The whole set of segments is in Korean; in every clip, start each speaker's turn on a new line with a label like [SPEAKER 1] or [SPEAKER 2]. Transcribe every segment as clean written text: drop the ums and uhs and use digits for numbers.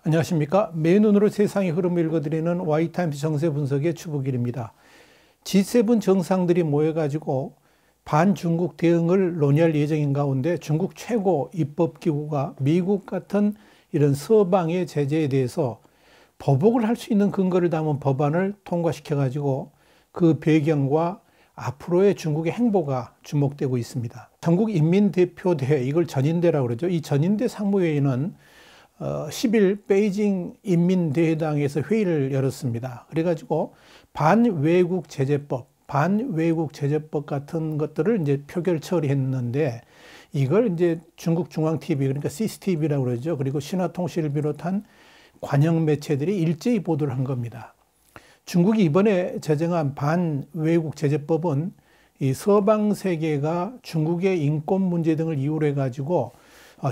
[SPEAKER 1] 안녕하십니까. 맨눈으로 세상의 흐름을 읽어드리는 Y타임스 정세 분석의 추복일입니다. G7 정상들이 모여가지고 반중국 대응을 논의할 예정인 가운데 중국 최고 입법기구가 미국 같은 이런 서방의 제재에 대해서 보복을 할 수 있는 근거를 담은 법안을 통과시켜가지고 그 배경과 앞으로의 중국의 행보가 주목되고 있습니다. 전국인민대표대회, 이걸 전인대라고 그러죠. 이 전인대 상무회의는 10일 베이징 인민대회당에서 회의를 열었습니다. 그래가지고 반외국 제재법 같은 것들을 이제 표결 처리했는데 이걸 이제 중국 중앙TV, 그러니까 CCTV라고 그러죠. 그리고 신화통신을 비롯한 관영 매체들이 일제히 보도를 한 겁니다. 중국이 이번에 제정한 반외국 제재법은 이 서방 세계가 중국의 인권 문제 등을 이유로 해가지고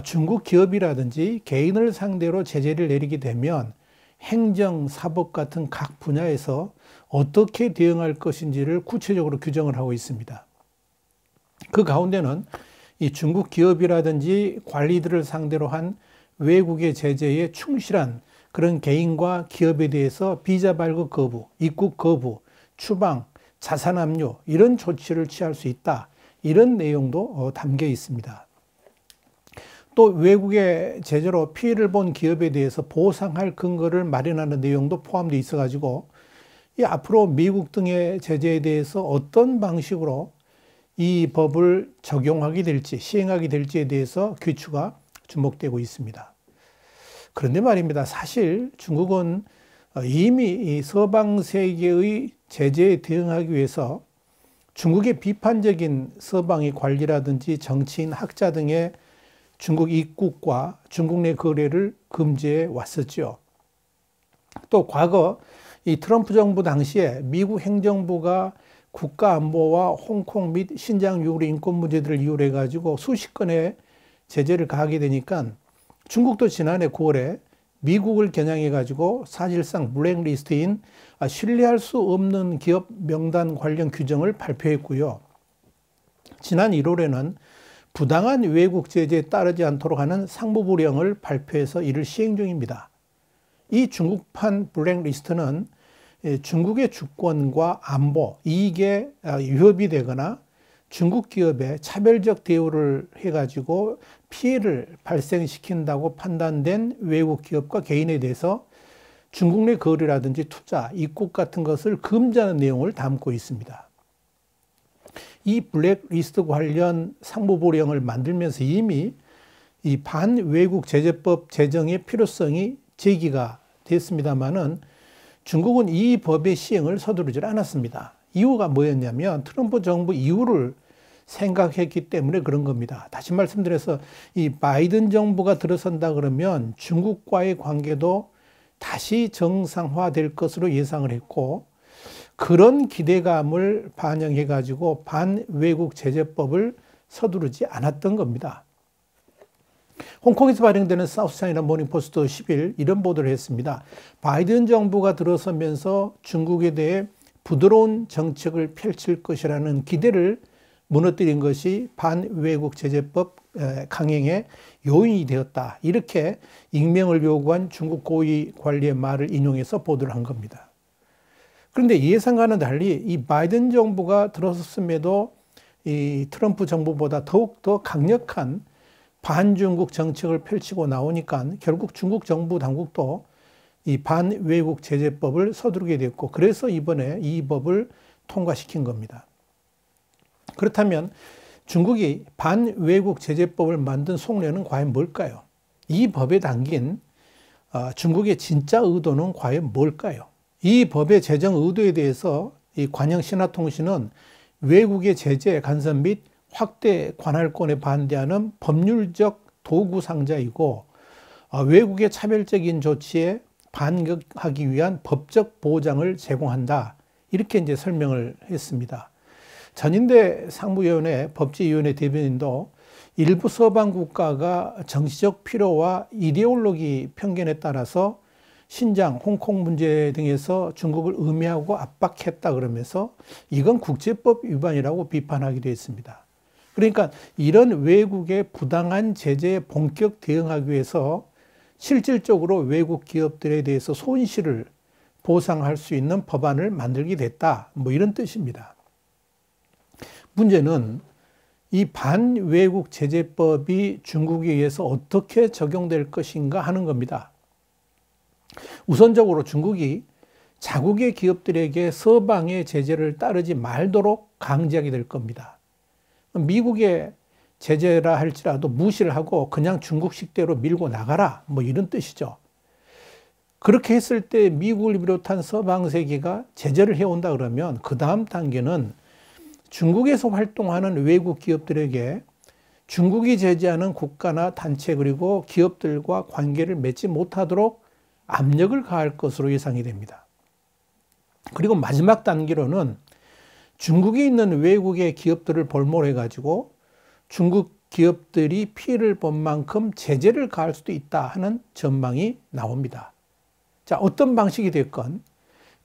[SPEAKER 1] 중국 기업이라든지 개인을 상대로 제재를 내리게 되면 행정, 사법 같은 각 분야에서 어떻게 대응할 것인지를 구체적으로 규정을 하고 있습니다. 그 가운데는 이 중국 기업이라든지 관리들을 상대로 한 외국의 제재에 충실한 그런 개인과 기업에 대해서 비자 발급 거부, 입국 거부, 추방, 자산 압류 이런 조치를 취할 수 있다. 이런 내용도 담겨 있습니다. 또 외국의 제재로 피해를 본 기업에 대해서 보상할 근거를 마련하는 내용도 포함되어 있어가지고 이 앞으로 미국 등의 제재에 대해서 어떤 방식으로 이 법을 적용하게 될지 시행하게 될지에 대해서 귀추가 주목되고 있습니다. 그런데 말입니다. 사실 중국은 이미 이 서방 세계의 제재에 대응하기 위해서 중국의 비판적인 서방의 관리라든지 정치인, 학자 등의 중국 입국과 중국 내 거래를 금지해 왔었죠. 또 과거 이 트럼프 정부 당시에 미국 행정부가 국가 안보와 홍콩 및 신장 우이gur 인권 문제들을 이유로 해가지고 수십 건의 제재를 가하게 되니까 중국도 지난해 9월에 미국을 겨냥해가지고 사실상 블랙리스트인 신뢰할 수 없는 기업 명단 관련 규정을 발표했고요. 지난 1월에는 부당한 외국 제재에 따르지 않도록 하는 상부부령을 발표해서 이를 시행 중입니다. 이 중국판 블랙리스트는 중국의 주권과 안보, 이익에 위협이 되거나 중국 기업에 차별적 대우를 해가지고 피해를 발생시킨다고 판단된 외국 기업과 개인에 대해서 중국 내 거래라든지 투자, 입국 같은 것을 금지하는 내용을 담고 있습니다. 이 블랙리스트 관련 상부부령을 만들면서 이미 이 반외국 제재법 제정의 필요성이 제기가 됐습니다만은 중국은 이 법의 시행을 서두르지 않았습니다. 이유가 뭐였냐면 트럼프 정부 이후를 생각했기 때문에 그런 겁니다. 다시 말씀드려서 이 바이든 정부가 들어선다 그러면 중국과의 관계도 다시 정상화될 것으로 예상을 했고 그런 기대감을 반영해 가지고 반외국 제재법을 서두르지 않았던 겁니다. 홍콩에서 발행되는 사우스차이나 모닝포스트 10일 이런 보도를 했습니다. 바이든 정부가 들어서면서 중국에 대해 부드러운 정책을 펼칠 것이라는 기대를 무너뜨린 것이 반외국 제재법 강행의 요인이 되었다. 이렇게 익명을 요구한 중국 고위 관리의 말을 인용해서 보도를 한 겁니다. 그런데 예상과는 달리 이 바이든 정부가 들어섰음에도 이 트럼프 정부보다 더욱더 강력한 반중국 정책을 펼치고 나오니까 결국 중국 정부 당국도 이 반외국 제재법을 서두르게 됐고 그래서 이번에 이 법을 통과시킨 겁니다. 그렇다면 중국이 반외국 제재법을 만든 속내는 과연 뭘까요? 이 법에 담긴 중국의 진짜 의도는 과연 뭘까요? 이 법의 제정 의도에 대해서 이 관영신화통신은 외국의 제재, 간섭 및 확대 관할권에 반대하는 법률적 도구 상자이고 외국의 차별적인 조치에 반격하기 위한 법적 보장을 제공한다. 이렇게 이제 설명을 했습니다. 전인대 상무위원회 법제위원회 대변인도 일부 서방 국가가 정치적 필요와 이데올로기 편견에 따라서 신장, 홍콩 문제 등에서 중국을 음해하고 압박했다 그러면서 이건 국제법 위반이라고 비판하기도 했습니다. 그러니까 이런 외국의 부당한 제재에 본격 대응하기 위해서 실질적으로 외국 기업들에 대해서 손실을 보상할 수 있는 법안을 만들게 됐다. 뭐 이런 뜻입니다. 문제는 이 반외국 제재법이 중국에 의해서 어떻게 적용될 것인가 하는 겁니다. 우선적으로 중국이 자국의 기업들에게 서방의 제재를 따르지 말도록 강제하게 될 겁니다. 미국의 제재라 할지라도 무시를 하고 그냥 중국식대로 밀고 나가라, 뭐 이런 뜻이죠. 그렇게 했을 때 미국을 비롯한 서방 세계가 제재를 해온다 그러면 그 다음 단계는 중국에서 활동하는 외국 기업들에게 중국이 제재하는 국가나 단체 그리고 기업들과 관계를 맺지 못하도록 압력을 가할 것으로 예상이 됩니다. 그리고 마지막 단계로는 중국에 있는 외국의 기업들을 볼모로 해가지고 중국 기업들이 피해를 본 만큼 제재를 가할 수도 있다 하는 전망이 나옵니다. 자, 어떤 방식이 됐건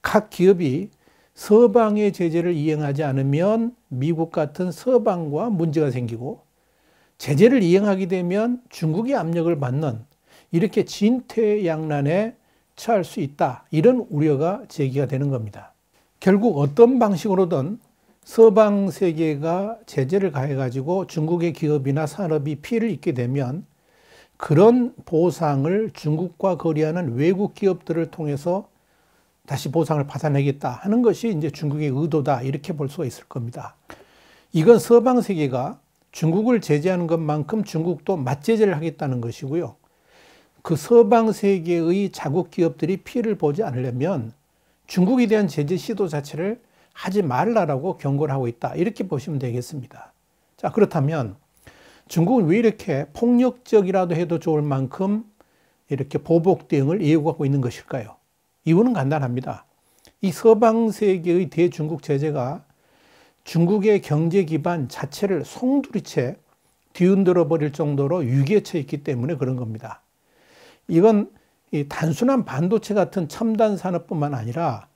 [SPEAKER 1] 각 기업이 서방의 제재를 이행하지 않으면 미국 같은 서방과 문제가 생기고 제재를 이행하게 되면 중국의 압력을 받는 이렇게 진퇴양난에 처할 수 있다. 이런 우려가 제기가 되는 겁니다. 결국 어떤 방식으로든 서방 세계가 제재를 가해가지고 중국의 기업이나 산업이 피해를 입게 되면 그런 보상을 중국과 거래하는 외국 기업들을 통해서 다시 보상을 받아내겠다 하는 것이 이제 중국의 의도다. 이렇게 볼 수가 있을 겁니다. 이건 서방 세계가 중국을 제재하는 것만큼 중국도 맞제재를 하겠다는 것이고요. 그 서방 세계의 자국 기업들이 피해를 보지 않으려면 중국에 대한 제재 시도 자체를 하지 말라라고 경고를 하고 있다. 이렇게 보시면 되겠습니다. 자, 그렇다면 중국은 왜 이렇게 폭력적이라도 해도 좋을 만큼 이렇게 보복 대응을 예고하고 있는 것일까요? 이유는 간단합니다. 이 서방 세계의 대중국 제재가 중국의 경제 기반 자체를 송두리째 뒤흔들어 버릴 정도로 위기에 처해 있기 때문에 그런 겁니다. 이건 단순한 반도체 같은 첨단 산업뿐만 아니라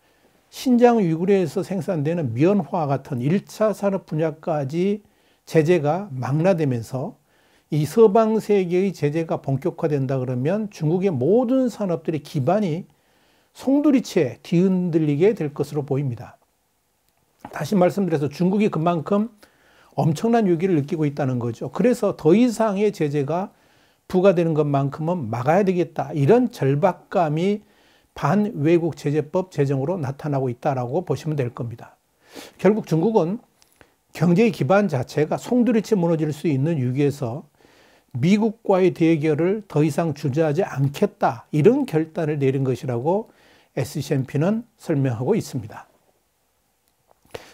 [SPEAKER 1] 신장 위구르에서 생산되는 면화 같은 1차 산업 분야까지 제재가 망라되면서 이 서방 세계의 제재가 본격화된다 그러면 중국의 모든 산업들의 기반이 송두리째 뒤흔들리게 될 것으로 보입니다. 다시 말씀드려서 중국이 그만큼 엄청난 위기를 느끼고 있다는 거죠. 그래서 더 이상의 제재가 부과되는 것만큼은 막아야 되겠다. 이런 절박감이 반외국 제재법 제정으로 나타나고 있다라고 보시면 될 겁니다. 결국 중국은 경제의 기반 자체가 송두리째 무너질 수 있는 위기에서 미국과의 대결을 더 이상 주저하지 않겠다. 이런 결단을 내린 것이라고 SCMP는 설명하고 있습니다.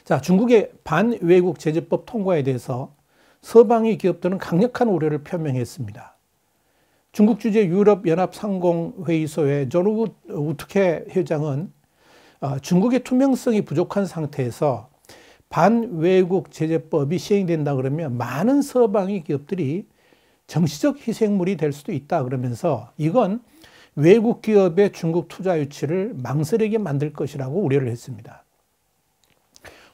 [SPEAKER 1] 자, 중국의 반외국 제재법 통과에 대해서 서방의 기업들은 강력한 우려를 표명했습니다. 중국 주재 유럽연합상공회의소의 존 우트케 회장은 중국의 투명성이 부족한 상태에서 반외국 제재법이 시행된다 그러면 많은 서방의 기업들이 정치적 희생물이 될 수도 있다 그러면서 이건 외국 기업의 중국 투자 유치를 망설이게 만들 것이라고 우려를 했습니다.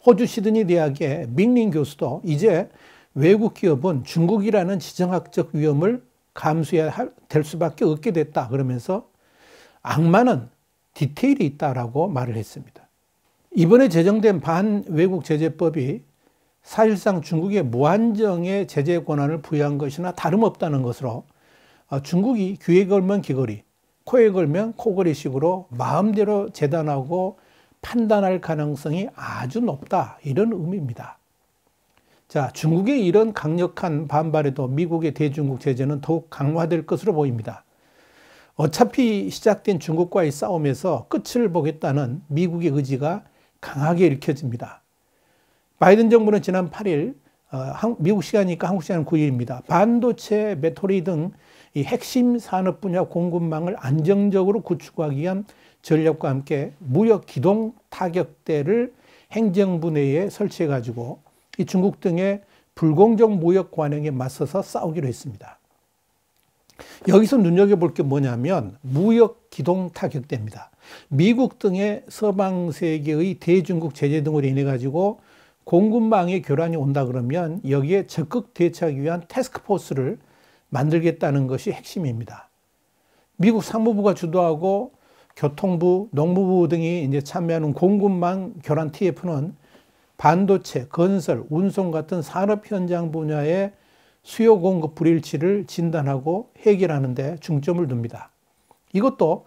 [SPEAKER 1] 호주 시드니 대학의 밍린 교수도 이제 외국 기업은 중국이라는 지정학적 위험을 감수해야 될 수밖에 없게 됐다 그러면서 악마는 디테일이 있다라고 말을 했습니다. 이번에 제정된 반외국 제재법이 사실상 중국의 무한정의 제재 권한을 부여한 것이나 다름없다는 것으로 중국이 귀에 걸면 귀걸이, 코에 걸면 코걸이식으로 마음대로 재단하고 판단할 가능성이 아주 높다. 이런 의미입니다. 자, 중국의 이런 강력한 반발에도 미국의 대중국 제재는 더욱 강화될 것으로 보입니다. 어차피 시작된 중국과의 싸움에서 끝을 보겠다는 미국의 의지가 강하게 읽혀집니다. 바이든 정부는 지난 8일 미국 시간이니까 한국 시간 9일입니다. 반도체, 배터리 등 이 핵심 산업 분야 공급망을 안정적으로 구축하기 위한 전략과 함께 무역 기동 타격대를 행정부 내에 설치해 가지고 이 중국 등의 불공정 무역 관행에 맞서서 싸우기로 했습니다. 여기서 눈여겨볼 게 뭐냐면 무역 기동 타격대입니다. 미국 등의 서방 세계의 대중국 제재 등으로 인해 가지고 공급망의 교란이 온다 그러면 여기에 적극 대처하기 위한 태스크포스를 만들겠다는 것이 핵심입니다. 미국 상무부가 주도하고 교통부, 농무부 등이 이제 참여하는 공급망 교란 TF는 반도체, 건설, 운송 같은 산업 현장 분야의 수요 공급 불일치를 진단하고 해결하는 데 중점을 둡니다. 이것도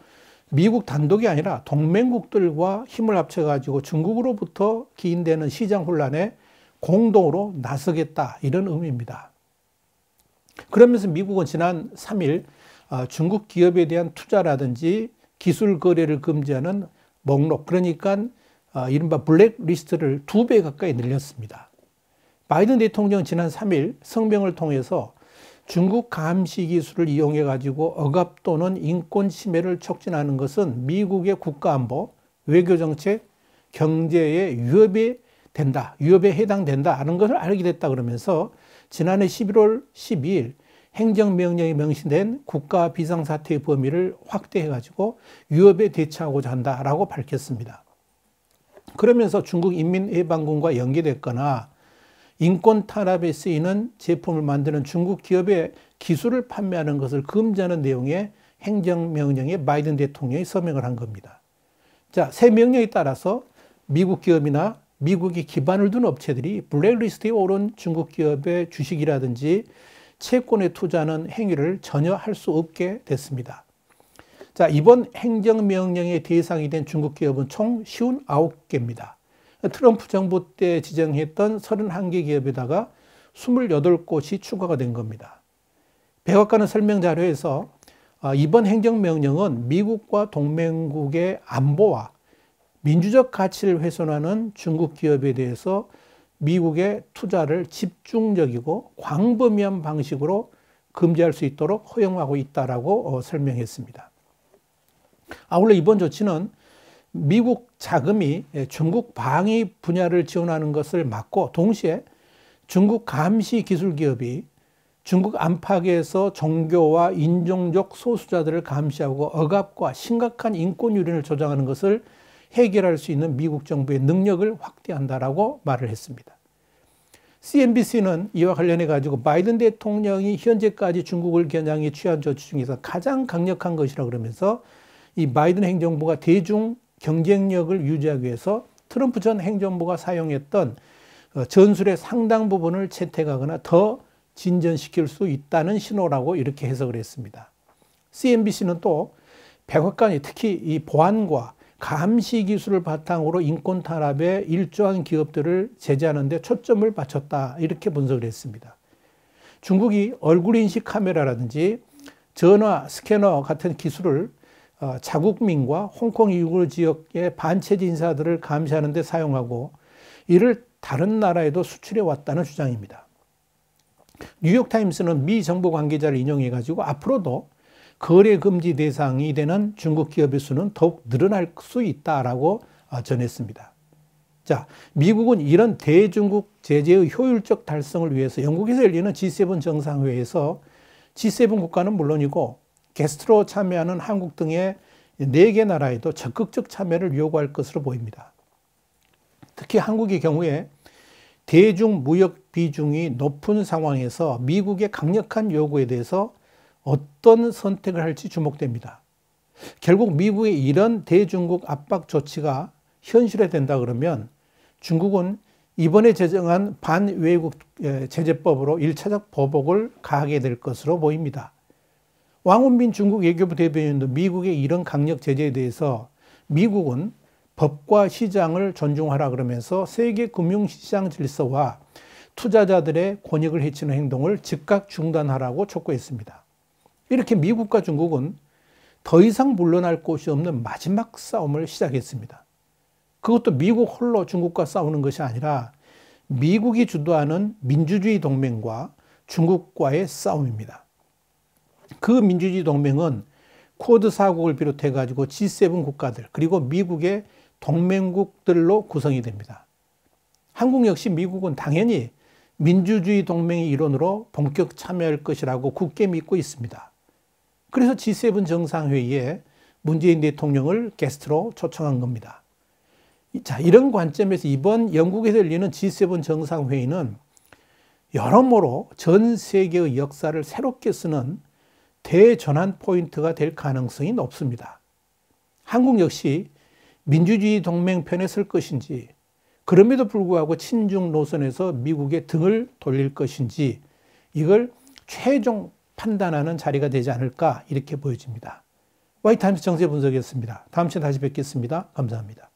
[SPEAKER 1] 미국 단독이 아니라 동맹국들과 힘을 합쳐가지고 중국으로부터 기인되는 시장 혼란에 공동으로 나서겠다, 이런 의미입니다. 그러면서 미국은 지난 3일 중국 기업에 대한 투자라든지 기술 거래를 금지하는 목록, 그러니까 이른바 블랙리스트를 2배 가까이 늘렸습니다. 바이든 대통령은 지난 3일 성명을 통해서 중국 감시 기술을 이용해 가지고 억압 또는 인권 침해를 촉진하는 것은 미국의 국가안보, 외교정책, 경제에 위협에 해당된다 하는 것을 알게 됐다 그러면서 지난해 11월 12일 행정명령이 명시된 국가 비상사태의 범위를 확대해 가지고 위협에 대처하고자 한다라고 밝혔습니다. 그러면서 중국 인민해방군과 연계됐거나 인권 탄압에 쓰이는 제품을 만드는 중국 기업의 기술을 판매하는 것을 금지하는 내용의 행정명령에 바이든 대통령이 서명을 한 겁니다. 자, 새 명령에 따라서 미국 기업이나 미국이 기반을 둔 업체들이 블랙리스트에 오른 중국 기업의 주식이라든지 채권에 투자하는 행위를 전혀 할 수 없게 됐습니다. 자, 이번 행정명령의 대상이 된 중국 기업은 총 59개입니다. 트럼프 정부 때 지정했던 31개 기업에다가 28곳이 추가가 된 겁니다. 백악관은 설명 자료에서 이번 행정명령은 미국과 동맹국의 안보와 민주적 가치를 훼손하는 중국 기업에 대해서 미국의 투자를 집중적이고 광범위한 방식으로 금지할 수 있도록 허용하고 있다라고 설명했습니다. 아울러 이번 조치는 미국 자금이 중국 방위 분야를 지원하는 것을 막고 동시에 중국 감시 기술 기업이 중국 안팎에서 종교와 인종적 소수자들을 감시하고 억압과 심각한 인권 유린을 조장하는 것을 해결할 수 있는 미국 정부의 능력을 확대한다라고 말을 했습니다. CNBC는 이와 관련해 가지고 바이든 대통령이 현재까지 중국을 겨냥해 취한 조치 중에서 가장 강력한 것이라 그러면서 이 바이든 행정부가 대중 경쟁력을 유지하기 위해서 트럼프 전 행정부가 사용했던 전술의 상당 부분을 채택하거나 더 진전시킬 수 있다는 신호라고 이렇게 해석을 했습니다. CNBC는 또 백악관이 특히 이 보안과 감시 기술을 바탕으로 인권 탄압에 일조한 기업들을 제재하는 데 초점을 맞췄다, 이렇게 분석을 했습니다. 중국이 얼굴 인식 카메라라든지 전화 스캐너 같은 기술을 자국민과 홍콩 우이구르 지역의 반체제 인사들을 감시하는 데 사용하고 이를 다른 나라에도 수출해 왔다는 주장입니다. 뉴욕타임스는 미 정부 관계자를 인용해 가지고 앞으로도 거래 금지 대상이 되는 중국 기업의 수는 더욱 늘어날 수 있다라고 전했습니다. 자, 미국은 이런 대중국 제재의 효율적 달성을 위해서 영국에서 열리는 G7 정상회의에서 G7 국가는 물론이고 게스트로 참여하는 한국 등의 4개 나라에도 적극적 참여를 요구할 것으로 보입니다. 특히 한국의 경우에 대중 무역 비중이 높은 상황에서 미국의 강력한 요구에 대해서 어떤 선택을 할지 주목됩니다. 결국 미국의 이런 대중국 압박 조치가 현실화된다 그러면 중국은 이번에 제정한 반외국 제재법으로 1차적 보복을 가하게 될 것으로 보입니다. 왕원빈 중국 외교부 대변인도 미국의 이런 강력 제재에 대해서 미국은 법과 시장을 존중하라 그러면서 세계 금융시장 질서와 투자자들의 권익을 해치는 행동을 즉각 중단하라고 촉구했습니다. 이렇게 미국과 중국은 더 이상 물러날 곳이 없는 마지막 싸움을 시작했습니다. 그것도 미국 홀로 중국과 싸우는 것이 아니라 미국이 주도하는 민주주의 동맹과 중국과의 싸움입니다. 그 민주주의 동맹은 쿼드 4국을 비롯해 가지고 G7 국가들 그리고 미국의 동맹국들로 구성이 됩니다. 한국 역시 미국은 당연히 민주주의 동맹의 일원으로 본격 참여할 것이라고 굳게 믿고 있습니다. 그래서 G7 정상회의에 문재인 대통령을 게스트로 초청한 겁니다. 자, 이런 관점에서 이번 영국에서 열리는 G7 정상회의는 여러모로 전 세계의 역사를 새롭게 쓰는 대전환 포인트가 될 가능성이 높습니다. 한국 역시 민주주의 동맹 편에 설 것인지, 그럼에도 불구하고 친중 노선에서 미국의 등을 돌릴 것인지, 이걸 최종 판단하는 자리가 되지 않을까, 이렇게 보여집니다. 화이트타임스 정세 분석이었습니다. 다음 시간에 다시 뵙겠습니다. 감사합니다.